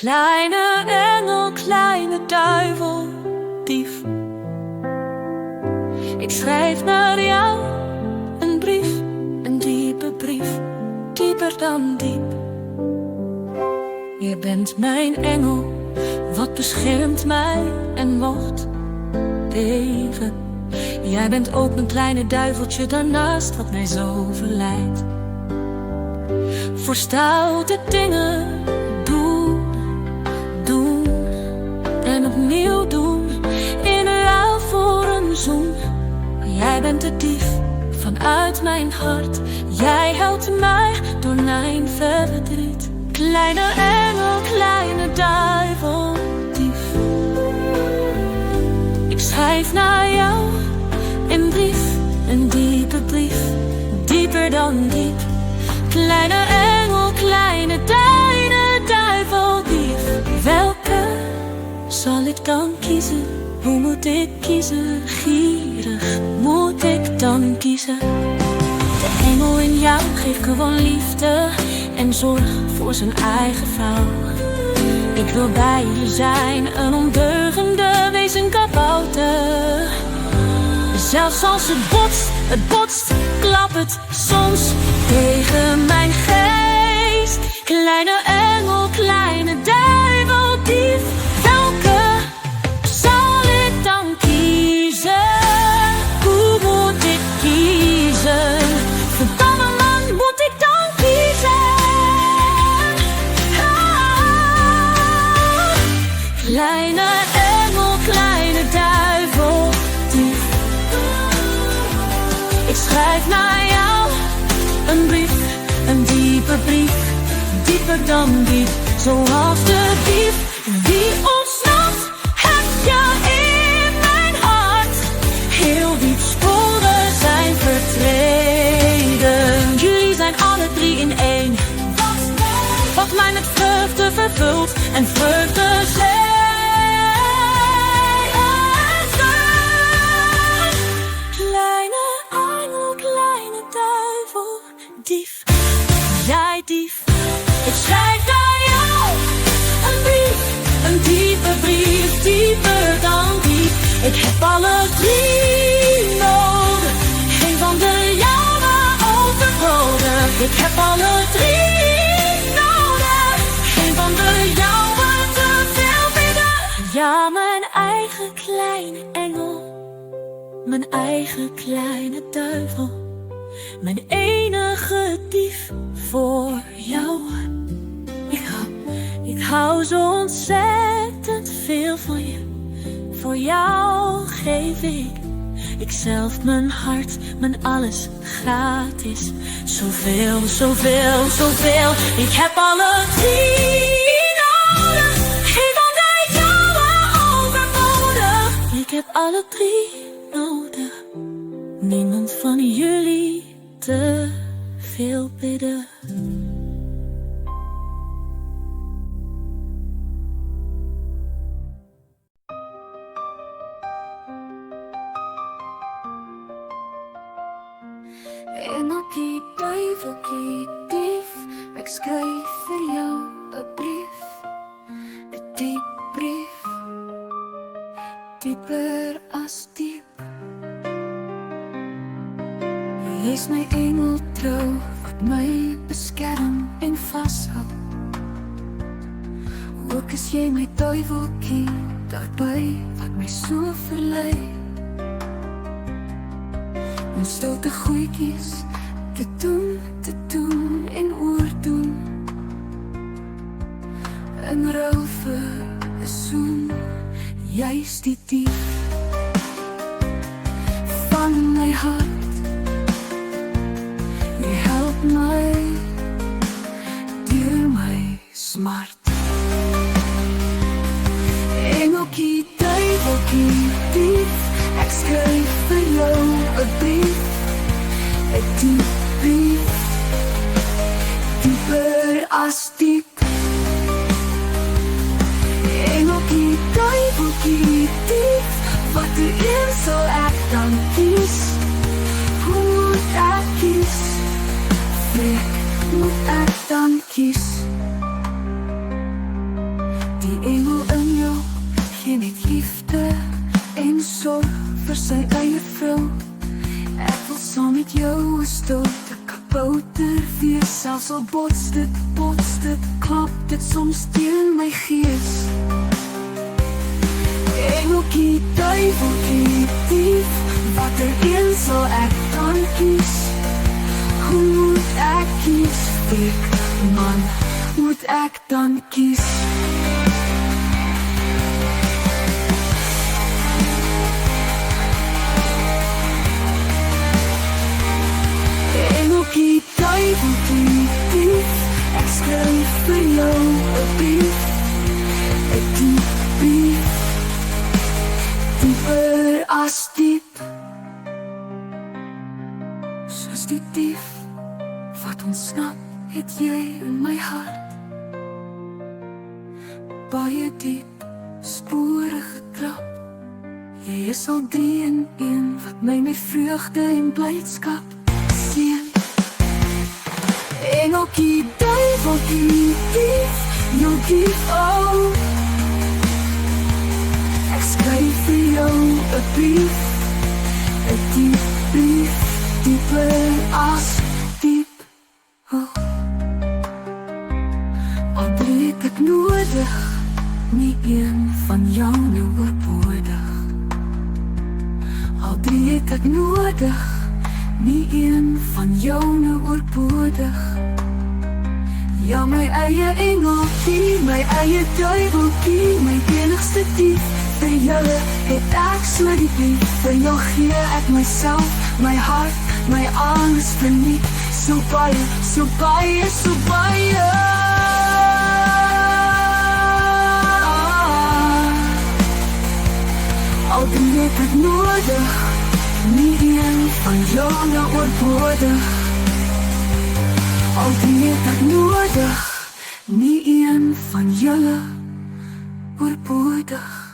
Kleine engel, kleine duivel, dief. Ik schrijf naar jou een brief, een diepe brief, dieper dan diep. Je bent mijn engel, wat beschermt mij en wordt tegen. Jij bent ook mijn kleine duiveltje daarnaast, wat mij zo verleidt. Voor stoute dingen doen en opnieuw doen, in ruil voor een zoen. Jij bent de dief vanuit mijn hart, jij helpt mij door mijn verdriet. Kleine engel, kleine duivel, dief. Ik schrijf naar jou een brief, een diepe brief, dieper dan diep. Kleine engel, kleine duivel, dief. Welke zal ik dan kiezen? Hoe moet ik kiezen? Gierig moet ik dan kiezen. De engel in jou geeft gewoon liefde en zorg voor zijn eigen vrouw. Ik wil bij je zijn, een ondeugende wees, een kabouter. Zelfs als het botst, klap het soms tegen mijn geest. Kleine engel, kleine duivel, dief. Welke zal ik dan kiezen? Hoe moet ik kiezen? Verdamme man, moet ik dan kiezen? Kleine engel, kleine duivel, dief. Ik schrijf naar jou een brief, een diepe brief, dieper dan diep. Zoals de dief die ontsnapt, heb je in mijn hart. Heel diep sporen zijn vertreden. Jullie zijn alle drie in één, wat mij met vreugde vervult en vreugde zee. Dief, jij dief. Ik schrijf naar jou een brief, een diepe brief, dieper dan diep. Ik heb alle drie nodig, geen van de jouwe overbodig. Ik heb alle drie nodig, geen van de jouwe te veel bidden. Ja, mijn eigen kleine engel, mijn eigen kleine duivel, mijn enige dief voor jou. Ik hou zo ontzettend veel van je. Voor jou geef ik zelf mijn hart, mijn alles gratis. Zoveel, zoveel, zoveel. Ik heb alle drie nodig, geen van de jouwe overbodig. Ik heb alle drie nodig, niemand van jullie te veel bidden. Engeltje, duiveltje, dief. Ik schrijf voor jou een brief, een diep brief, dieper als diep. Wees mijn engel trouw, wat mij beschermt en vasthoudt. Ook is jij mijn duiveltje, daarbij wat mij zo verleidt. Om stoute goeikies te doen en oordoen. Een ruilve zoen, jij is die dief van mijn hart. Je helpt mij door mijn smart. Engeltje, duiveltje, dief. Ik schrijf voor jou een brief, een diep brief, dieper als diep. Engeltje, duiveltje, dief. Wat erin zal ik dan kies? Hoe moet ik kies? Wie moet ik dan kies? Die engel in jou gee net liefde en sorg vir sy eie vrou. Ek wil saam met jou 'n stoute kabouter wees. Selfs al bots dit, klap dit soms teen my gees. Engeltjie, duiveltjie, dief, watter een sal ek dan kies? Hoe moet ek kies? Ek, man, moet ek dan kies? Engeltjie, duiveltjie, dief, ek skryf vir jou 'n brief, 'n diep brief, dieper as diep. Soos die dief wat ontsnap, het jy in my hart baie diep spore getrap. Jy is al 3 in 1 wat my vreugde en blydskap seën. Engeltjie, duiveltjie, dief, jou dief, oh. Ek skryf vir jou 'n brief, 'n diep brief, dieper as diep, oh. Al het ek nodig, nie een van jou nou oorbodig. Al het ek nodig, nie een van jou nou oorbodig. Ja, my eie engeltjie, my eie duiveltjie, my enigste dief. Vir julle het ek so die lief. Vir jou gee ek myself, my hart, my alles verniet. So baie, so baie, so baie. Al het ek nodig, nie een van jou nou oorbodig. Al het ek nodig, nie een van julle oorbodig.